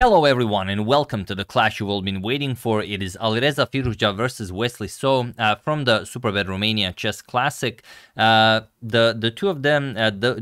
Hello everyone and welcome to the clash you've all been waiting for. It is Alireza Firouzja versus Wesley from the Superbet Romania Chess Classic. The two of them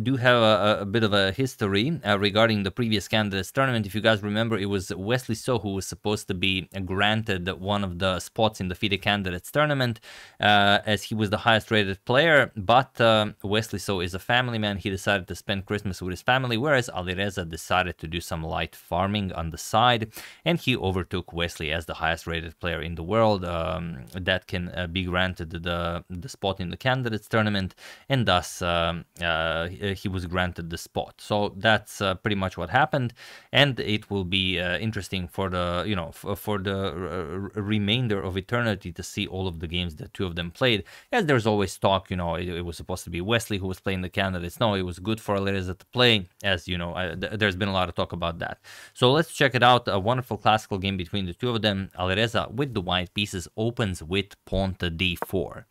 do have a bit of a history regarding the previous candidates tournament. If you guys remember, it was Wesley who was supposed to be granted one of the spots in the FIDE candidates tournament as he was the highest rated player, but Wesley is a family man. He decided to spend Christmas with his family, whereas Alireza decided to do some light farming on the side, and he overtook Wesley as the highest rated player in the world that can be granted the spot in the candidates tournament, and thus he was granted the spot. So that's pretty much what happened, and it will be interesting for the for the remainder of eternity to see all of the games that two of them played, as there's always talk, it was supposed to be Wesley who was playing the candidates. No, it was good for Alireza to play, as there's been a lot of talk about that. So let's check it out. A wonderful classical game between the two of them. Alireza with the white pieces opens with pawn to d4.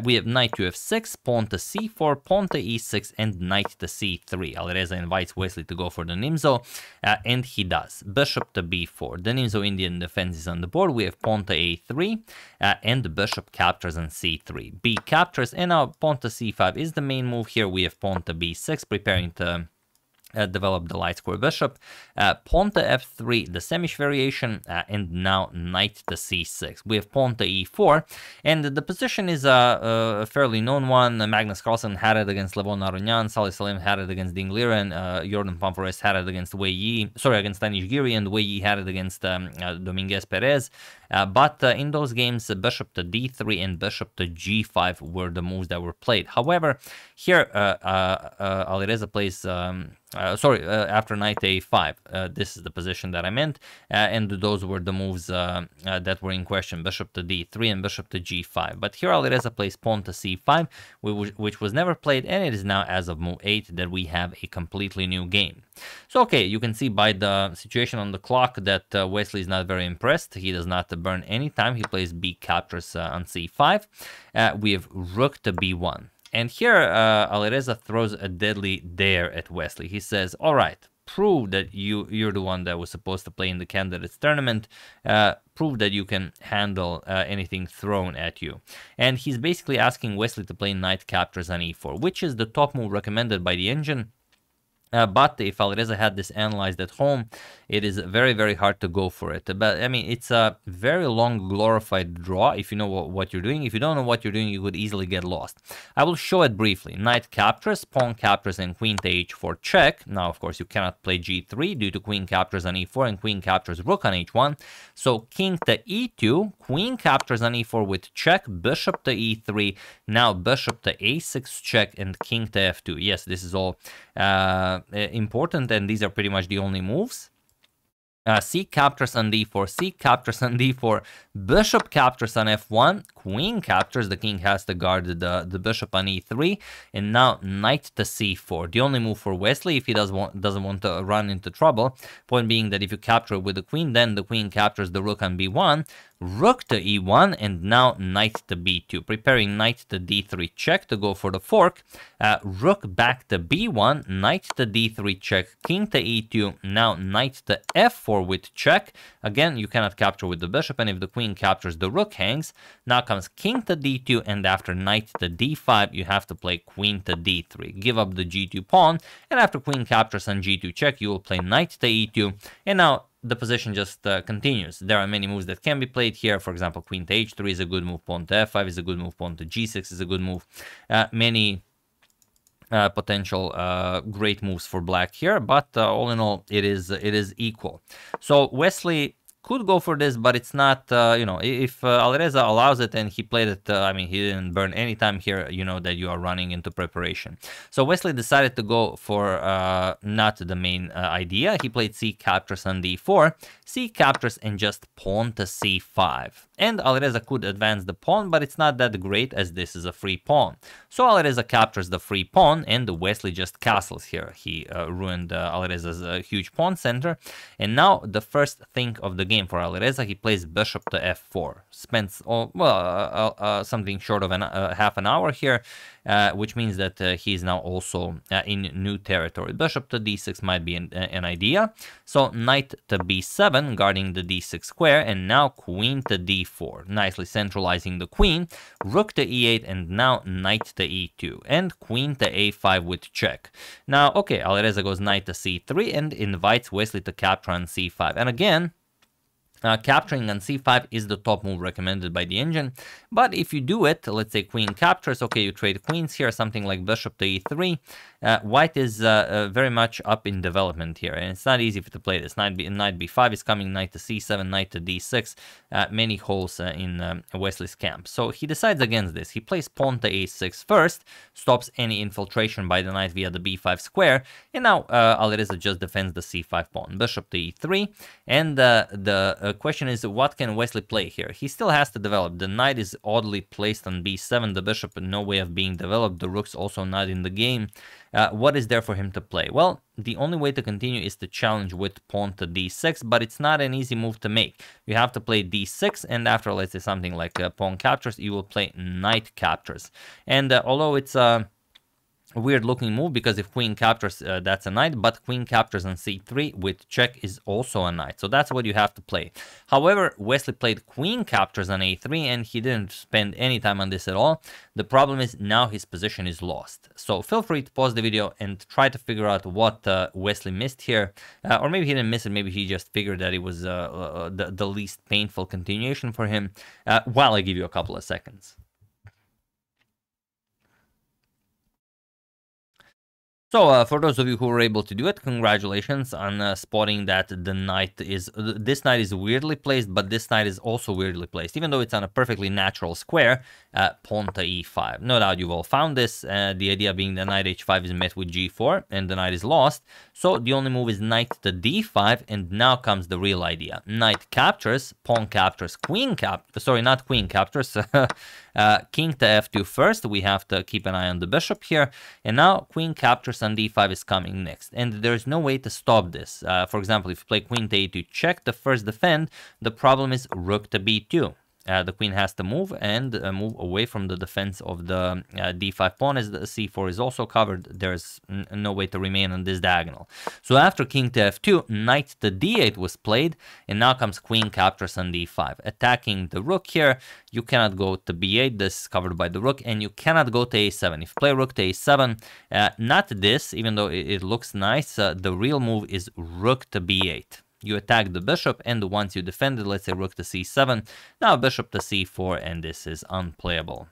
We have knight to f6, pawn to c4, pawn to e6, and knight to c3. Alireza invites Wesley to go for the Nimzo, and he does. Bishop to b4. The Nimzo-Indian defense is on the board. We have pawn to a3, and the bishop captures on c3. B captures, and now pawn to c5 is the main move here. We have pawn to b6, preparing to develop the light square bishop, pawn to f3, the Saemisch variation, and now knight to c6. We have pawn to e4, and the position is a fairly known one. Magnus Carlsen had it against Levon Aronian, Salih Salim had it against Ding Liren, Jordan Pamphores had it against against Danish Giri, and Wei Yi had it against Dominguez Perez. But in those games, bishop to d3 and bishop to g5 were the moves that were played. However, here Alireza plays after knight a5. This is the position that I meant, and those were the moves that were in question: bishop to d3 and bishop to g5. But here Alireza plays pawn to c5, which was never played, and it is now, as of move 8, that we have a completely new game. So okay, you can see by the situation on the clock that Wesley is not very impressed. He does not burn any time. He plays b captures on c5. We have rook to b1. And here, Alireza throws a deadly dare at Wesley. He says, all right, prove that you're the one that was supposed to play in the candidates tournament. Prove that you can handle anything thrown at you. And he's basically asking Wesley to play knight captures on e4, which is the top move recommended by the engine. But if Alireza had this analyzed at home, it is very, very hard to go for it. But I mean, it's a very long glorified draw if you know what you're doing. If you don't know what you're doing, you could easily get lost. I will show it briefly. Knight captures, pawn captures, and queen to h4 check. Now, of course, you cannot play g3 due to queen captures on e4 and queen captures rook on h1. So king to e2, queen captures on e4 with check, bishop to e3, now bishop to a6 check, and king to f2. Yes, this is all important, and these are pretty much the only moves. C captures on d4, C captures on d4, bishop captures on f1, queen captures, the king has to guard the bishop on e3, and now knight to c4. The only move for Wesley if he doesn't want to run into trouble. Point being that if you capture with the queen, then the queen captures the rook on b1, rook to e1, and now knight to b2, preparing knight to d3 check to go for the fork, rook back to b1, knight to d3 check, king to e2, now knight to f4 with check. Again, you cannot capture with the bishop, and if the queen captures, the rook hangs. Now comes king to d2, and after knight to d5, you have to play queen to d3. Give up the g2 pawn, and after queen captures on g2 check, you will play knight to e2, and now the position just continues. There are many moves that can be played here. For example, queen to h3 is a good move, pawn to f5 is a good move, pawn to g6 is a good move. Many potential great moves for black here, but all in all, it is equal. So Wesley could go for this, but it's not, if Alireza allows it and he played it, I mean, he didn't burn any time here, you know that you are running into preparation. So Wesley decided to go for not the main idea. He played C captures on d4, C captures, and just pawn to c5. And Alireza could advance the pawn, but it's not that great as this is a free pawn. So Alireza captures the free pawn, and Wesley just castles here. He ruined Alireza's huge pawn center. And now the first thing of the game for Alireza. He plays bishop to f4, spends something short of half an hour here, which means that he's now also in new territory. Bishop to d6 might be an idea. So knight to b7, guarding the d6 square, and now queen to d4, nicely centralizing the queen. Rook to e8, and now knight to e2, and queen to a5 with check. Now, okay, Alireza goes knight to c3 and invites Wesley to capture on c5. And again, capturing on c5 is the top move recommended by the engine, but if you do it, let's say queen captures, okay, you trade queens here, something like bishop to e3, white is very much up in development here, and it's not easy to play this. Knight b5 is coming, knight to c7, knight to d6, many holes in Wesley's camp. So he decides against this. He plays pawn to a6 first, stops any infiltration by the knight via the b5 square, and now Alireza just defends the c5 pawn. Bishop to e3, and the question is, what can Wesley play here? He still has to develop. The knight is oddly placed on b7, the bishop no way of being developed, the rook's also not in the game. What is there for him to play? Well, the only way to continue is to challenge with pawn to d6, but it's not an easy move to make. You have to play d6, and after, let's say, something like pawn captures, you will play knight captures. And although it's a weird looking move, because if queen captures, that's a knight, but queen captures on c3 with check is also a knight. So that's what you have to play. However, Wesley played queen captures on a3, and he didn't spend any time on this at all. The problem is now his position is lost. So feel free to pause the video and try to figure out what Wesley missed here. Or maybe he didn't miss it, maybe he just figured that it was the least painful continuation for him, while I give you a couple of seconds. So for those of you who were able to do it, congratulations on spotting that the knight is, this knight is weirdly placed, but this knight is also weirdly placed, even though it's on a perfectly natural square, pawn to e5. No doubt you've all found this, the idea being the knight h5 is met with g4, and the knight is lost, so the only move is knight to d5, and now comes the real idea. Knight captures, pawn captures, queen captures, sorry, not queen captures, king to f2 first, we have to keep an eye on the bishop here, and now queen captures on d5 is coming next, and there's no way to stop this. For example, if you play queen to a2 check, the first defend, the problem is rook to b2. The queen has to move and move away from the defense of the d5 pawn, as the c4 is also covered. There's no way to remain on this diagonal. So after king to f2, knight to d8 was played, and now comes queen captures on d5. Attacking the rook here, you cannot go to b8, this is covered by the rook, and you cannot go to a7. If you play rook to a7, not this, even though it looks nice, the real move is rook to b8. You attack the bishop, and once you defend it, let's say rook to c7, now bishop to c4, and this is unplayable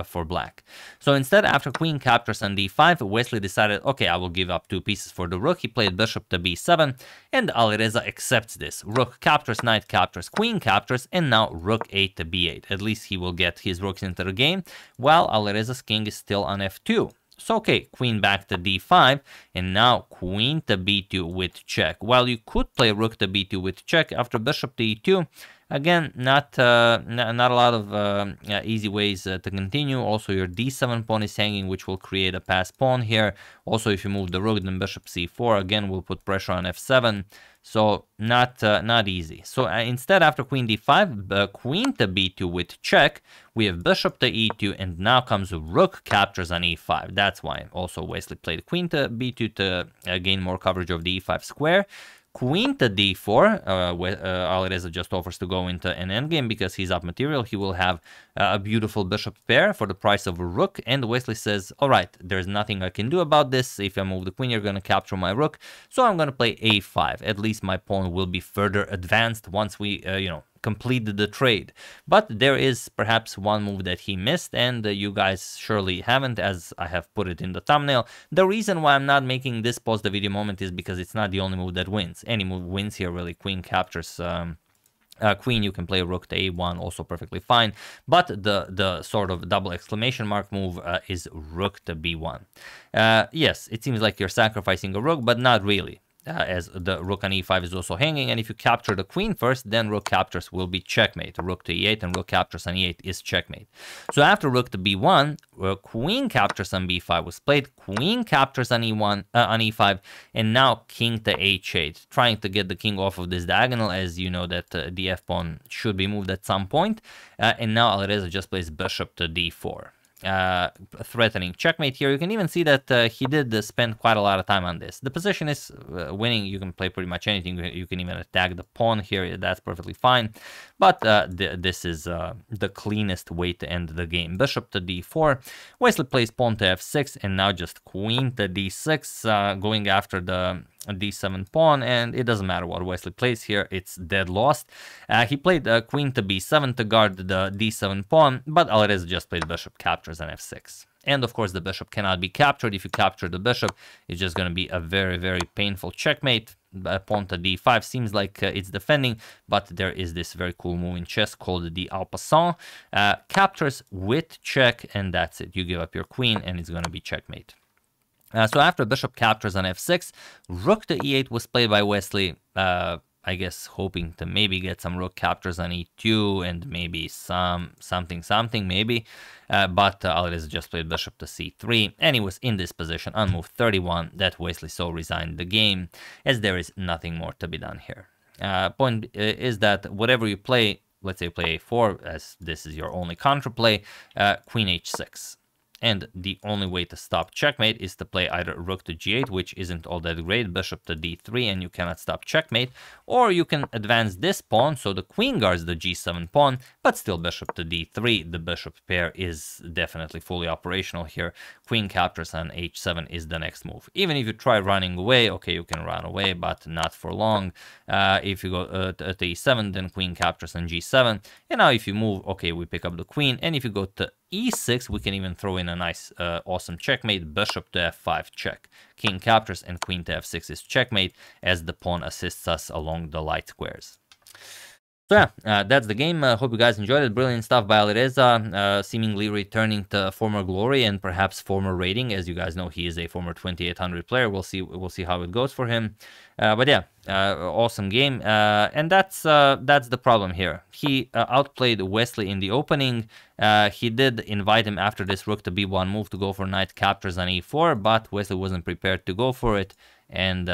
for black. So instead, after queen captures on d5, Wesley decided, okay, I will give up 2 pieces for the rook. He played bishop to b7, and Alireza accepts this. Rook captures, knight captures, queen captures, and now rook 8 to b8. At least he will get his rooks into the game, while Alireza's king is still on f2. So okay, queen back to d5, and now queen to b2 with check. While you could play rook to b2 with check after bishop to e2, again, not a lot of easy ways to continue. Also, your d7 pawn is hanging, which will create a passed pawn here. Also, if you move the rook, then bishop c4 again will put pressure on f7. So not easy. So instead, after queen d5, queen to b2 with check, we have bishop to e2, and now comes rook captures on e5. That's why also Wesley played queen to b2 to gain more coverage of the e5 square. Queen to d4, Alireza just offers to go into an endgame because he's up material. He will have a beautiful bishop pair for the price of a rook, and Wesley says, all right, there's nothing I can do about this. If I move the queen, you're going to capture my rook, so I'm going to play a5. At least my pawn will be further advanced once we, completed the trade. But there is perhaps one move that he missed, and you guys surely haven't, as I have put it in the thumbnail. The reason why I'm not making this pause the video moment is because it's not the only move that wins. Any move wins here, really. Queen captures queen, you can play rook to a1, also perfectly fine, but the sort of double exclamation mark move is rook to b1. Yes, it seems like you're sacrificing a rook, but not really. as the rook on e5 is also hanging, and if you capture the queen first, then rook captures will be checkmate. Rook to e8 and rook captures on e8 is checkmate. So after rook to b1, queen captures on b5 was played, queen captures on e1 on e5, and now king to h8, trying to get the king off of this diagonal, as you know that the f-pawn should be moved at some point, and now Alireza just plays bishop to d4. Threatening checkmate here. You can even see that he did spend quite a lot of time on this. The position is winning. You can play pretty much anything. You can even attack the pawn here. That's perfectly fine. But this is the cleanest way to end the game. Bishop to d4. Wesley plays pawn to f6, and now just queen to d6, going after the d7 pawn, and it doesn't matter what Wesley plays here, it's dead lost. He played queen to b7 to guard the d7 pawn, but Alireza just played bishop captures on f6. And of course the bishop cannot be captured. If you capture the bishop, it's just going to be a very, very painful checkmate. Pawn to d5 seems like it's defending, but there is this very cool move in chess called the en passant. Captures with check, and that's it. You give up your queen, and it's going to be checkmate. So after bishop captures on f6, rook to e8 was played by Wesley, I guess hoping to maybe get some rook captures on e2 and maybe something maybe. But Alireza just played bishop to c3, and he was in this position on move 31 that Wesley so resigned the game, as there is nothing more to be done here. Point is that whatever you play, let's say you play a4, as this is your only counterplay, queen h6. And the only way to stop checkmate is to play either rook to g8, which isn't all that great, bishop to d3, and you cannot stop checkmate, or you can advance this pawn, so the queen guards the g7 pawn, but still bishop to d3. The bishop pair is definitely fully operational here. Queen captures on h7 is the next move. Even if you try running away, okay, you can run away, but not for long. If you go to e7, then queen captures on g7, and now if you move, okay, we pick up the queen, and if you go to e6, we can even throw in a nice, awesome checkmate. Bishop to f5 check. King captures and queen to f6 is checkmate, as the pawn assists us along the light squares. So yeah, that's the game. Hope you guys enjoyed it. Brilliant stuff by Alireza, seemingly returning to former glory and perhaps former rating. As you guys know, he is a former 2800 player. We'll see how it goes for him. But yeah, awesome game. And that's the problem here. He outplayed Wesley in the opening. He did invite him after this rook to b1 move to go for knight captures on e4, but Wesley wasn't prepared to go for it, and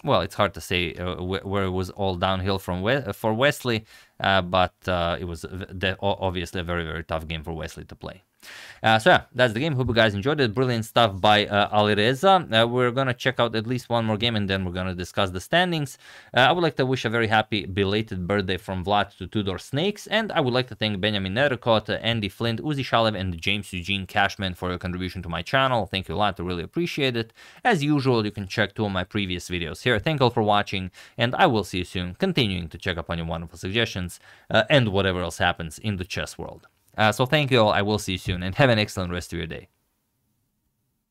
well, it's hard to say where it was all downhill from for Wesley, but it was obviously a very, very tough game for Wesley to play. So yeah, that's the game. Hope you guys enjoyed it. Brilliant stuff by Alireza. We're gonna check out at least one more game, and then we're gonna discuss the standings. I would like to wish a very happy belated birthday from Vlad to Tudor Snakes, and I would like to thank Benjamin Nerikot, Andy Flint, Uzi Shalev, and James Eugene Cashman for your contribution to my channel. Thank you a lot. I really appreciate it. As usual, you can check 2 of my previous videos here. Thank you all for watching, and I will see you soon, continuing to check up on your wonderful suggestions and whatever else happens in the chess world. So thank you all. I will see you soon, and have an excellent rest of your day.